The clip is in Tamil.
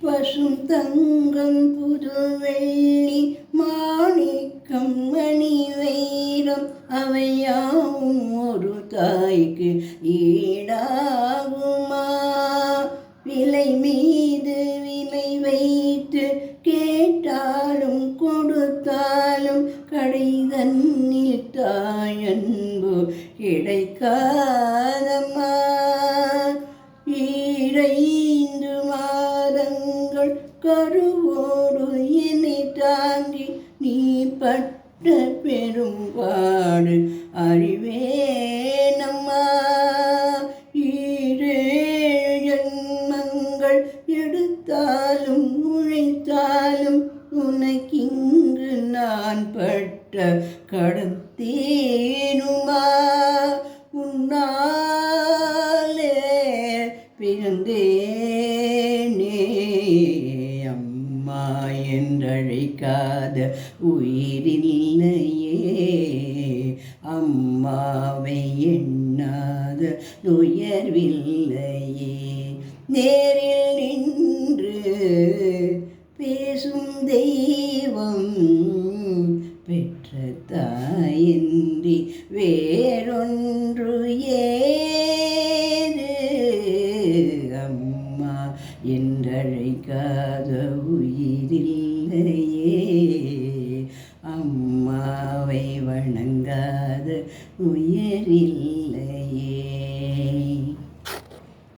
பசும் தங்கம் புது வெள்ளி மாணிக்கம் மணி வைரம் அவையாவும் ஒரு தாய்க்கு ஈடாகுமா? விலை மீது விலை வைத்து கேட்டாலும் கொடுத்தாலும் கடை தன்னில் தாயன்பு கிடைக்காதம்மா. 5 மாதங்கள் கருவோடு என்னை தாங்கி நீ பட்ட பெரும்பாடு அறிவேனம்மா. 7 ஜன்மங்கள் எடுத்தாலும் உழைத்தாலும் உனக்கிங்கு நான் பட்ட கடன் தீருமா? உன்னாலே பிறந்தேனே அம்மா என்றழைக்காத உயிரில்லையே. அம்மாவை எண்ணாத உயர்வில்லையே. நேரில் நின்று பேசும் தெய்வம் பெற்ற தாயின்றி வேறொன்று ஏது? அம்மா என்றழைக்காத உயிரில்லையே. அம்மாவை வணங்காத உயிர்